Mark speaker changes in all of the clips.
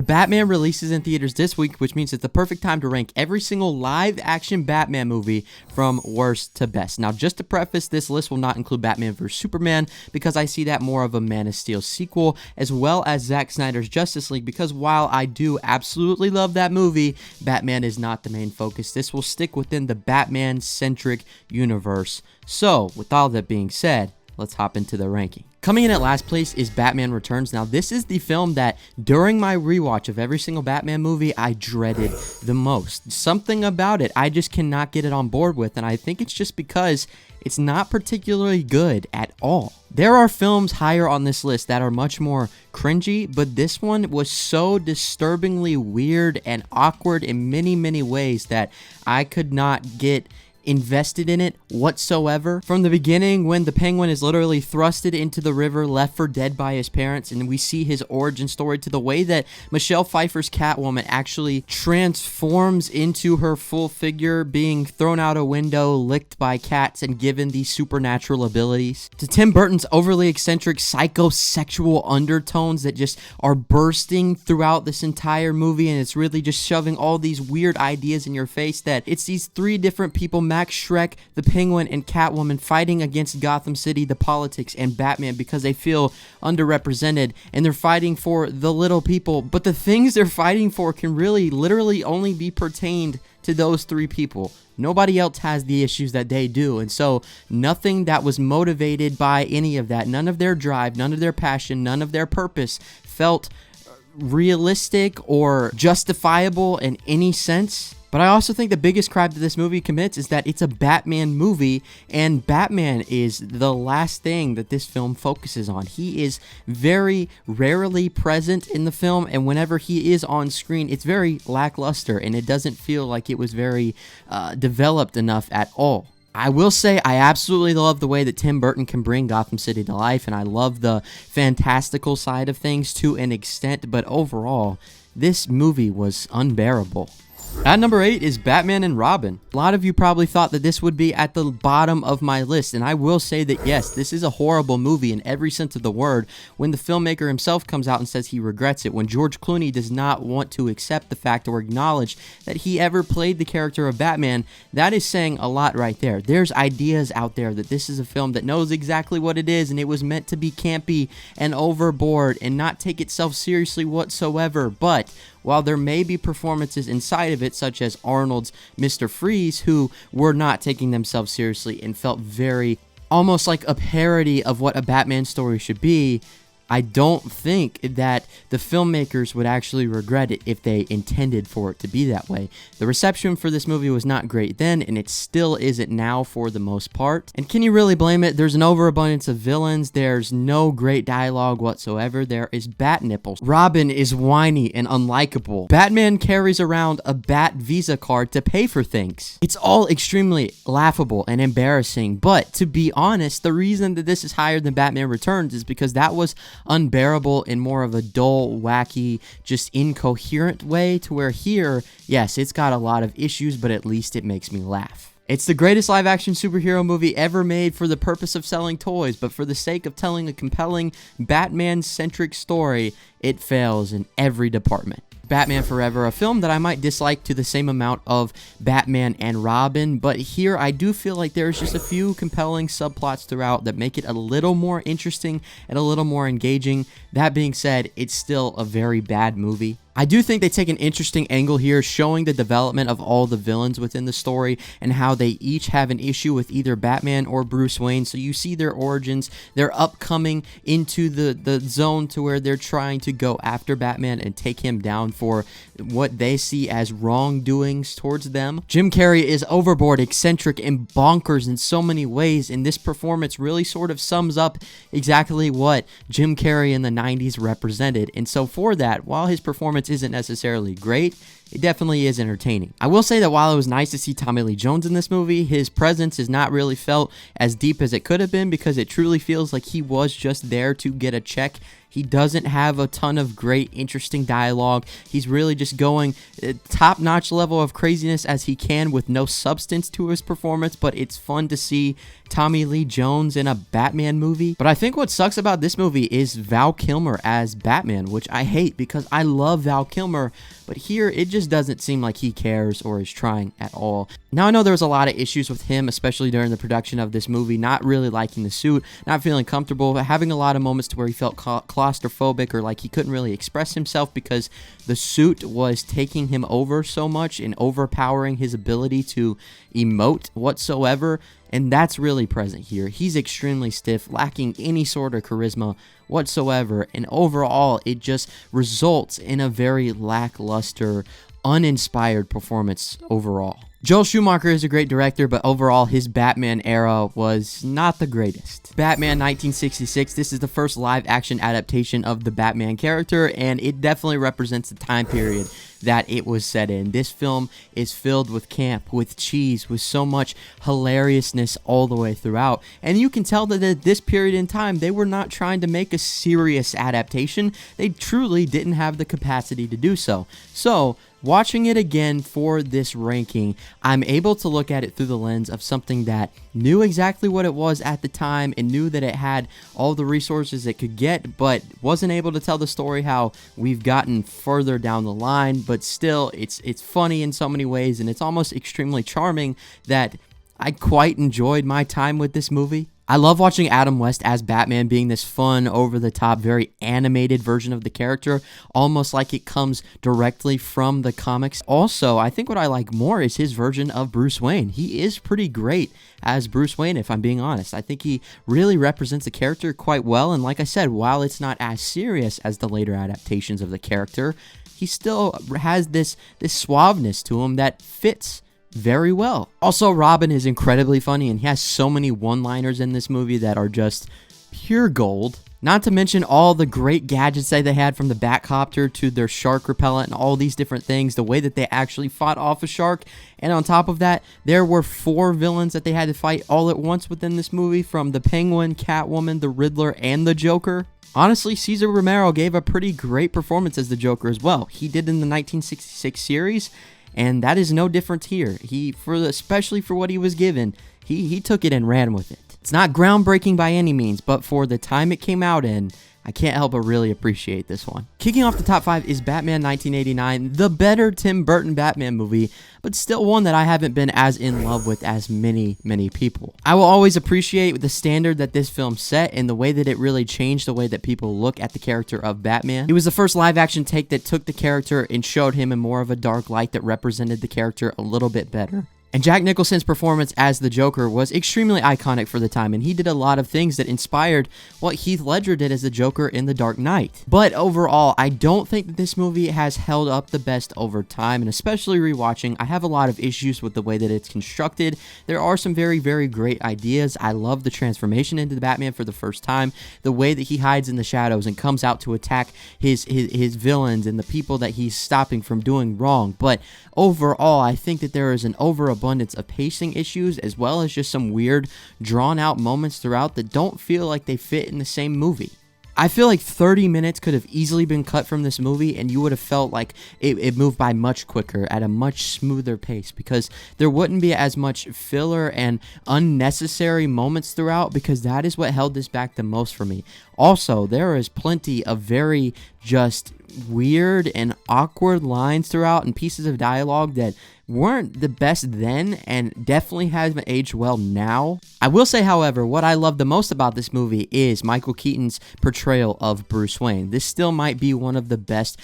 Speaker 1: Batman releases in theaters this week, which means it's the perfect time to rank every single live-action Batman movie from worst to best. Now, just to preface, this list will not include Batman vs. Superman because I see that more of a Man of Steel sequel, as well as Zack Snyder's Justice League, because while I do absolutely love that movie, Batman is not the main focus. This will stick within the Batman-centric universe. So, with all that being said, let's hop into the ranking. Coming in at last place is Batman Returns. Now, this is the film that during my rewatch of every single Batman movie, I dreaded the most. Something about it, I just cannot get it on board with, and I think it's just because it's not particularly good at all. There are films higher on this list that are much more cringy, but this one was so disturbingly weird and awkward in many, many ways that I could not get invested in it whatsoever. From the beginning, when the Penguin is literally thrusted into the river, left for dead by his parents, and we see his origin story, to the way that Michelle Pfeiffer's Catwoman actually transforms into her full figure, being thrown out a window, licked by cats, and given these supernatural abilities, to Tim Burton's overly eccentric psychosexual undertones that just are bursting throughout this entire movie, and it's really just shoving all these weird ideas in your face that it's these three different people, Max Schreck, the Penguin, and Catwoman, fighting against Gotham City, the politics, and Batman because they feel underrepresented, and they're fighting for the little people, but the things they're fighting for can really literally only be pertained to those three people. Nobody else has the issues that they do, and so nothing that was motivated by any of that, none of their drive, none of their passion, none of their purpose felt realistic or justifiable in any sense. But I also think the biggest crime that this movie commits is that it's a Batman movie, and Batman is the last thing that this film focuses on. He is very rarely present in the film, and whenever he is on screen, it's very lackluster, and it doesn't feel like it was very developed enough at all. I will say I absolutely love the way that Tim Burton can bring Gotham City to life, and I love the fantastical side of things to an extent, but overall, this movie was unbearable. At number 8 is Batman and Robin. A lot of you probably thought that this would be at the bottom of my list, and I will say that yes, this is a horrible movie in every sense of the word. When the filmmaker himself comes out and says he regrets it, when George Clooney does not want to accept the fact or acknowledge that he ever played the character of Batman, that is saying a lot right there. There's ideas out there that this is a film that knows exactly what it is, and it was meant to be campy and overboard and not take itself seriously whatsoever, but while there may be performances inside of it, such as Arnold's Mr. Freeze, who were not taking themselves seriously and felt very almost like a parody of what a Batman story should be, I don't think that the filmmakers would actually regret it if they intended for it to be that way. The reception for this movie was not great then, and it still isn't now for the most part. And can you really blame it? There's an overabundance of villains. There's no great dialogue whatsoever. There is bat nipples. Robin is whiny and unlikable. Batman carries around a bat Visa card to pay for things. It's all extremely laughable and embarrassing, but to be honest, the reason that this is higher than Batman Returns is because that was unbearable in more of a dull, wacky, just incoherent way, to where here, yes, it's got a lot of issues, but at least it makes me laugh. It's the greatest live-action superhero movie ever made for the purpose of selling toys, but for the sake of telling a compelling Batman-centric story, it fails in every department. Batman Forever, a film that I might dislike to the same amount of Batman and Robin, but here I do feel like there's just a few compelling subplots throughout that make it a little more interesting and a little more engaging. That being said, it's still a very bad movie. I do think they take an interesting angle here, showing the development of all the villains within the story and how they each have an issue with either Batman or Bruce Wayne. So you see their origins, their upcoming into the zone to where they're trying to go after Batman and take him down for what they see as wrongdoings towards them. Jim Carrey is overboard, eccentric, and bonkers in so many ways, and this performance really sort of sums up exactly what Jim Carrey in the 90s represented. And so for that, while his performance isn't necessarily great, it definitely is entertaining. I will say that while it was nice to see Tommy Lee Jones in this movie, his presence is not really felt as deep as it could have been, because it truly feels like he was just there to get a check He doesn't have a ton of great, interesting dialogue. He's really just going top-notch level of craziness as he can with no substance to his performance, but it's fun to see Tommy Lee Jones in a Batman movie. But I think what sucks about this movie is Val Kilmer as Batman, which I hate because I love Val Kilmer, but here it just doesn't seem like he cares or is trying at all. Now, I know there was a lot of issues with him, especially during the production of this movie, not really liking the suit, not feeling comfortable, having a lot of moments to where he felt claustrophobic or like he couldn't really express himself because the suit was taking him over so much and overpowering his ability to emote whatsoever. And that's really present here. He's extremely stiff, lacking any sort of charisma whatsoever. And overall, it just results in a very lackluster, uninspired performance overall. Joel Schumacher is a great director, but overall his Batman era was not the greatest. Batman 1966, this is the first live-action adaptation of the Batman character, and it definitely represents the time period that it was set in. This film is filled with camp, with cheese, with so much hilariousness all the way throughout, and you can tell that at this period in time, they were not trying to make a serious adaptation. They truly didn't have the capacity to do so. So, watching it again for this ranking, I'm able to look at it through the lens of something that knew exactly what it was at the time and knew that it had all the resources it could get, but wasn't able to tell the story how we've gotten further down the line. But still, it's funny in so many ways, and it's almost extremely charming that I quite enjoyed my time with this movie. I love watching Adam West as Batman being this fun, over-the-top, very animated version of the character, almost like it comes directly from the comics. Also, I think what I like more is his version of Bruce Wayne. He is pretty great as Bruce Wayne, if I'm being honest. I think he really represents the character quite well, and like I said, while it's not as serious as the later adaptations of the character, he still has this suaveness to him that fits very well. Also, Robin is incredibly funny, and he has so many one-liners in this movie that are just pure gold. Not to mention all the great gadgets that they had, from the Batcopter to their shark repellent and all these different things, the way that they actually fought off a shark. And on top of that, there were 4 villains that they had to fight all at once within this movie, from the Penguin, Catwoman, the Riddler, and the Joker. Honestly, Cesar Romero gave a pretty great performance as the Joker as well. He did in the 1966 series, and that is no different here. Especially for what he was given, he took it and ran with it. It's not groundbreaking by any means, but for the time it came out in, I can't help but really appreciate this one. Kicking off the top 5 is Batman 1989, the better Tim Burton Batman movie, but still one that I haven't been as in love with as many people. I will always appreciate the standard that this film set and the way that it really changed the way that people look at the character of Batman. It was the first live-action take that took the character and showed him in more of a dark light that represented the character a little bit better. And Jack Nicholson's performance as the Joker was extremely iconic for the time, and he did a lot of things that inspired what Heath Ledger did as the Joker in The Dark Knight. But overall, I don't think that this movie has held up the best over time, and especially rewatching, I have a lot of issues with the way that it's constructed. There are some very, very great ideas. I love the transformation into the Batman for the first time, the way that he hides in the shadows and comes out to attack his villains and the people that he's stopping from doing wrong. But overall, I think that there is an overabundance of pacing issues, as well as just some weird, drawn-out moments throughout that don't feel like they fit in the same movie. I feel like 30 minutes could have easily been cut from this movie, and you would have felt like it moved by much quicker, at a much smoother pace, because there wouldn't be as much filler and unnecessary moments throughout, because that is what held this back the most for me. Also, there is plenty of very just weird and awkward lines throughout and pieces of dialogue that weren't the best then and definitely haven't aged well now. I will say, however, what I love the most about this movie is Michael Keaton's portrayal of Bruce Wayne. This still might be one of the best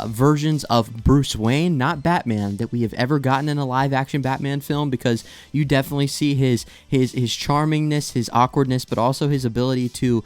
Speaker 1: versions of Bruce Wayne, not Batman, that we have ever gotten in a live-action Batman film, because you definitely see his charmingness, his awkwardness, but also his ability to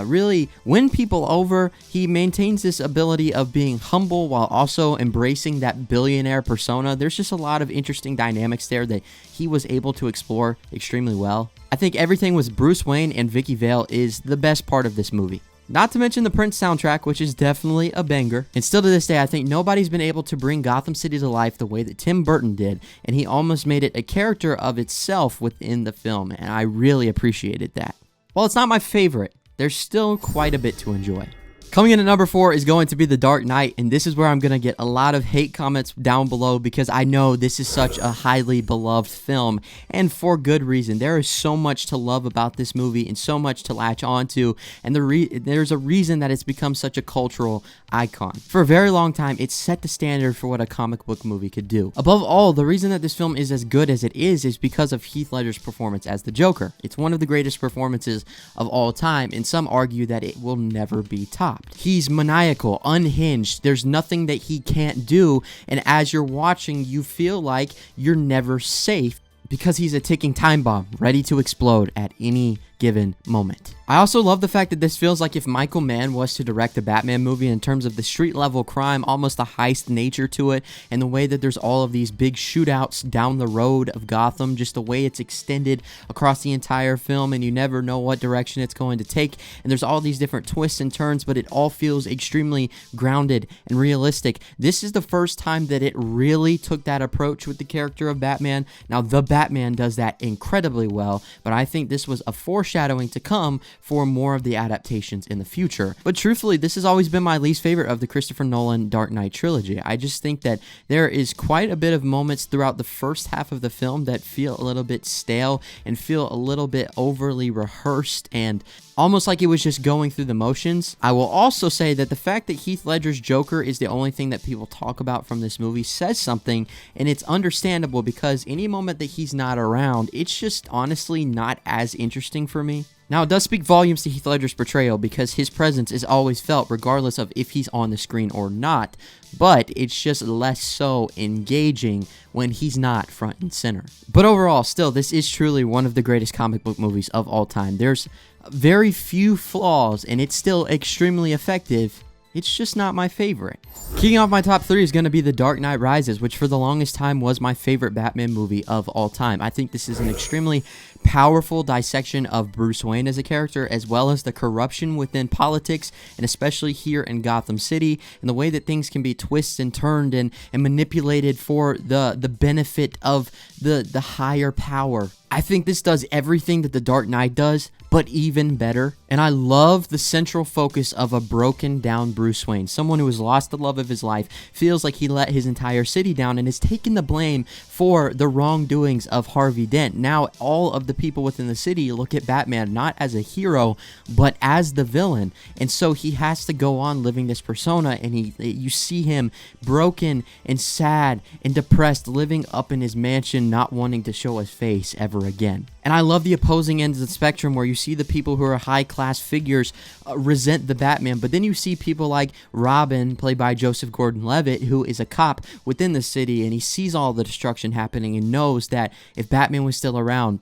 Speaker 1: really win people over. He maintains this ability of being humble while also embracing that billionaire persona. There's just a lot of interesting dynamics there that he was able to explore extremely well. I think everything with Bruce Wayne and Vicky Vale is the best part of this movie. Not to mention the Prince soundtrack, which is definitely a banger. And still to this day, I think nobody's been able to bring Gotham City to life the way that Tim Burton did, and he almost made it a character of itself within the film, and I really appreciated that. While it's not my favorite, there's still quite a bit to enjoy. Coming in at number 4 is going to be The Dark Knight, and this is where I'm going to get a lot of hate comments down below because I know this is such a highly beloved film, and for good reason. There is so much to love about this movie and so much to latch onto, and there's a reason that it's become such a cultural icon. For a very long time, it set the standard for what a comic book movie could do. Above all, the reason that this film is as good as it is because of Heath Ledger's performance as the Joker. It's one of the greatest performances of all time, and some argue that it will never be topped. He's maniacal, unhinged, there's nothing that he can't do, and as you're watching, you feel like you're never safe because he's a ticking time bomb, ready to explode at any given moment. I also love the fact that this feels like if Michael Mann was to direct a Batman movie in terms of the street level crime, almost a heist nature to it, and the way that there's all of these big shootouts down the road of Gotham, just the way it's extended across the entire film, and you never know what direction it's going to take, and there's all these different twists and turns, but it all feels extremely grounded and realistic. This is the first time that it really took that approach with the character of Batman. Now, The Batman does that incredibly well, but I think this was a foreshadowing to come for more of the adaptations in the future. But truthfully, this has always been my least favorite of the Christopher Nolan Dark Knight trilogy. I just think that there is quite a bit of moments throughout the first half of the film that feel a little bit stale and feel a little bit overly rehearsed and almost like it was just going through the motions. I will also say that the fact that Heath Ledger's Joker is the only thing that people talk about from this movie says something, and it's understandable because any moment that he's not around, it's just honestly not as interesting for me. Now, it does speak volumes to Heath Ledger's portrayal because his presence is always felt regardless of if he's on the screen or not, but it's just less so engaging when he's not front and center. But overall, still, this is truly one of the greatest comic book movies of all time. There's very few flaws, and it's still extremely effective. It's just not my favorite. Kicking off my top 3 is going to be The Dark Knight Rises, which for the longest time was my favorite Batman movie of all time. I think this is an extremely powerful dissection of Bruce Wayne as a character, as well as the corruption within politics, and especially here in Gotham City, and the way that things can be twisted and turned and manipulated for the benefit of the higher power. I think this does everything that The Dark Knight does, but even better. And I love the central focus of a broken down Bruce Wayne, someone who has lost the love of his life, feels like he let his entire city down, and has taken the blame for the wrongdoings of Harvey Dent. Now all of the people within the city look at Batman not as a hero, but as the villain, and so he has to go on living this persona, and you see him broken and sad and depressed, living up in his mansion, not wanting to show his face ever again. And I love the opposing ends of the spectrum where you see the people who are high-class figures resent the Batman, but then you see people like Robin, played by Joseph Gordon-Levitt, who is a cop within the city, and he sees all the destruction happening and knows that if Batman was still around,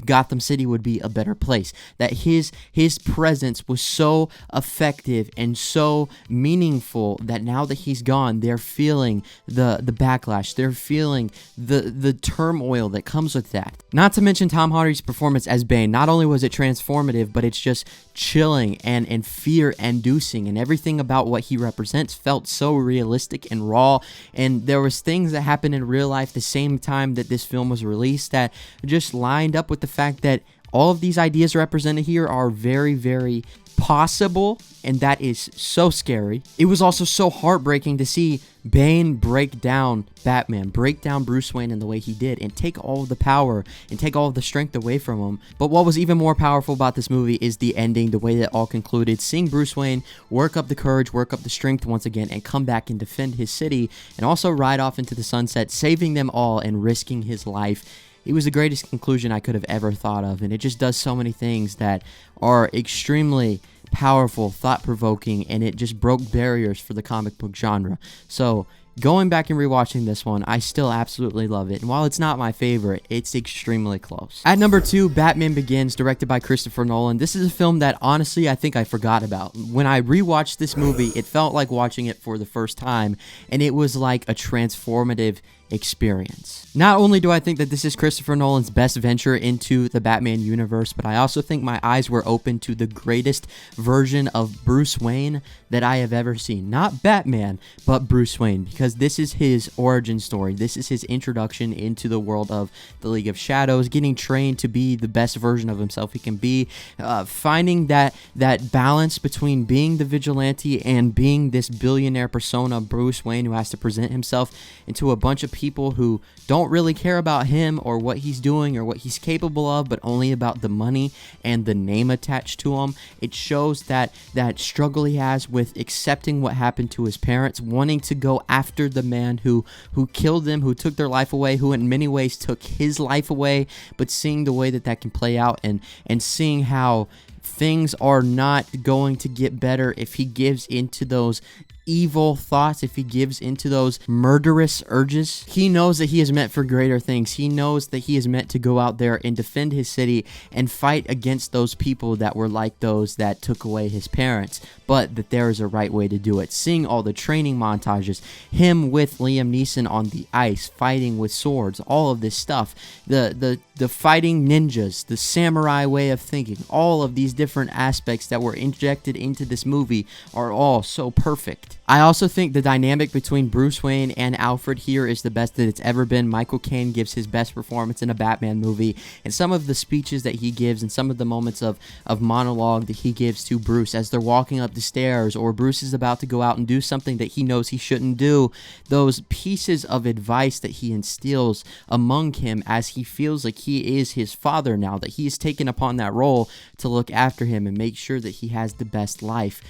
Speaker 1: Gotham City would be a better place. That his presence was so effective and so meaningful that now that he's gone, they're feeling the backlash. They're feeling the turmoil that comes with that. Not to mention Tom Hardy's performance as Bane. Not only was it transformative, but it's just chilling and fear-inducing, and everything about what he represents felt so realistic and raw, and there was things that happened in real life the same time that this film was released that just lined up with the fact that all of these ideas represented here are very, very possible, and that is so scary. It was also so heartbreaking to see Bane break down Batman, break down Bruce Wayne in the way he did, and take all of the power and take all of the strength away from him. But what was even more powerful about this movie is the ending, the way that all concluded, seeing Bruce Wayne work up the courage, work up the strength once again, and come back and defend his city, and also ride off into the sunset, saving them all and risking his life. It was the greatest conclusion I could have ever thought of, and it just does so many things that are extremely powerful, thought-provoking, and it just broke barriers for the comic book genre. So going back and rewatching this one, I still absolutely love it, and while it's not my favorite, it's extremely close. At number 2, Batman Begins, directed by Christopher Nolan. This is a film that honestly I think I forgot about. When I rewatched this movie, it felt like watching it for the first time, and it was like a transformative experience. Not only do I think that this is Christopher Nolan's best venture into the Batman universe, but I also think my eyes were open to the greatest version of Bruce Wayne that I have ever seen. Not Batman, but Bruce Wayne, because because this is his origin story. This is his introduction into the world of the League of Shadows, getting trained to be the best version of himself he can be, finding that balance between being the vigilante and being this billionaire persona, Bruce Wayne, who has to present himself into a bunch of people who don't really care about him or what he's doing or what he's capable of, but only about the money and the name attached to him. It shows that struggle he has with accepting what happened to his parents, wanting to go after the man who killed them, who took their life away, who in many ways took his life away, but seeing the way that can play out and seeing how things are not going to get better if he gives into those evil thoughts, if he gives into those murderous urges. He knows that he is meant for greater things. He knows that he is meant to go out there and defend his city and fight against those people that were like those that took away his parents, but that there is a right way to do it. Seeing all the training montages, him with Liam Neeson on the ice, fighting with swords, all of this stuff, the fighting ninjas, the samurai way of thinking, all of these different aspects that were injected into this movie are all so perfect. I also think the dynamic between Bruce Wayne and Alfred here is the best that it's ever been. Michael Caine gives his best performance in a Batman movie, and some of the speeches that he gives and some of the moments of monologue that he gives to Bruce as they're walking up the stairs, or Bruce is about to go out and do something that he knows he shouldn't do, those pieces of advice that he instills among him as he feels like he is his father now, that he has taken upon that role to look after him and make sure that he has the best life.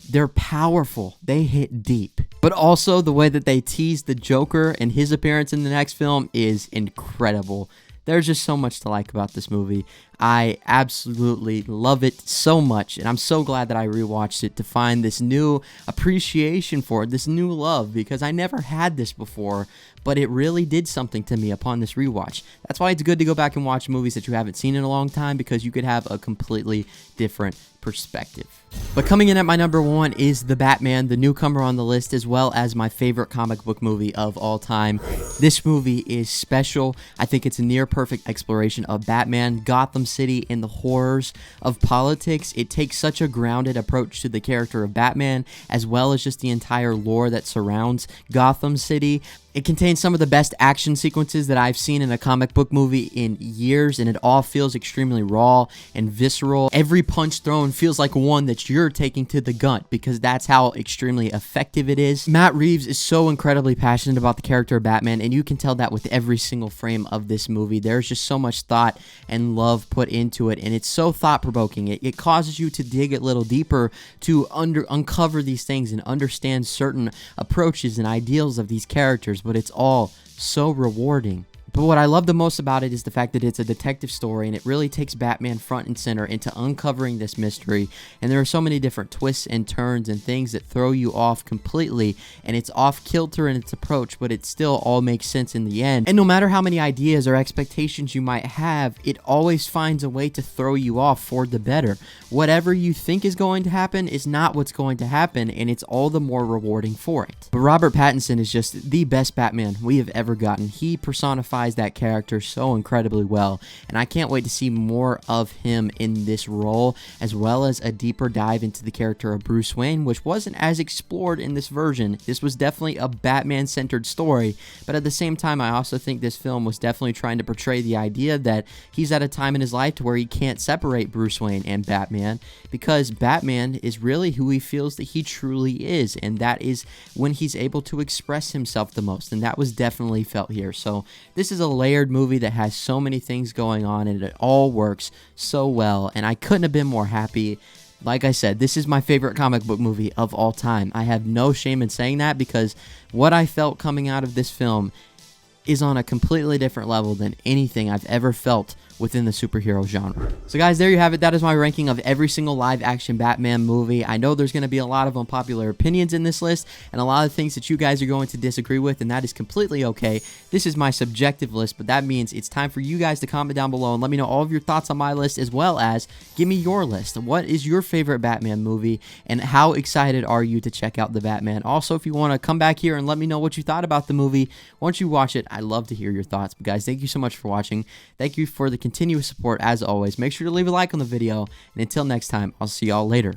Speaker 1: They're powerful. They hit deep. But also the way that they tease the Joker and his appearance in the next film is incredible. There's just so much to like about this movie. I absolutely love it so much, and I'm so glad that I rewatched it to find this new appreciation for it, this new love, because I never had this before, but it really did something to me upon this rewatch. That's why it's good to go back and watch movies that you haven't seen in a long time, because you could have a completely different perspective. But coming in at my number one is The Batman, the newcomer on the list, as well as my favorite comic book movie of all time. This movie is special. I think it's a near perfect exploration of Batman, Gotham City, and the horrors of politics. It takes such a grounded approach to the character of Batman, as well as just the entire lore that surrounds Gotham City. It contains some of the best action sequences that I've seen in a comic book movie in years, and it all feels extremely raw and visceral. Every punch thrown feels like one that you're taking to the gut, because that's how extremely effective it is. Matt Reeves is so incredibly passionate about the character of Batman, and you can tell that with every single frame of this movie. There's just so much thought and love put into it, and it's so thought-provoking. It causes you to dig a little deeper to uncover these things and understand certain approaches and ideals of these characters, but it's all so rewarding. But what I love the most about it is the fact that it's a detective story, and it really takes Batman front and center into uncovering this mystery. And there are so many different twists and turns and things that throw you off completely, and it's off kilter in its approach, but it still all makes sense in the end. And no matter how many ideas or expectations you might have, it always finds a way to throw you off for the better. Whatever you think is going to happen is not what's going to happen, and it's all the more rewarding for it. But Robert Pattinson is just the best Batman we have ever gotten. He personifies that character so incredibly well, and I can't wait to see more of him in this role, as well as a deeper dive into the character of Bruce Wayne, which wasn't as explored in this version. This was definitely a Batman-centered story, but at the same time, I also think this film was definitely trying to portray the idea that he's at a time in his life to where he can't separate Bruce Wayne and Batman, because Batman is really who he feels that he truly is, and that is when he's able to express himself the most, and that was definitely felt here. So this is a layered movie that has so many things going on, and it all works so well, and I couldn't have been more happy. Like I said, this is my favorite comic book movie of all time. I have no shame in saying that, because what I felt coming out of this film is on a completely different level than anything I've ever felt within the superhero genre. So guys, there you have it. That is my ranking of every single live action Batman movie. I know there's going to be a lot of unpopular opinions in this list, and a lot of things that you guys are going to disagree with, and that is completely okay. This is my subjective list, but that means it's time for you guys to comment down below and let me know all of your thoughts on my list, as well as give me your list. What is your favorite Batman movie, and how excited are you to check out The Batman? Also, if you want to come back here and let me know what you thought about the movie once you watch it, I'd love to hear your thoughts. But guys, thank you so much for watching. Thank you for the continuous support as always. Make sure to leave a like on the video, and until next time, I'll see y'all later.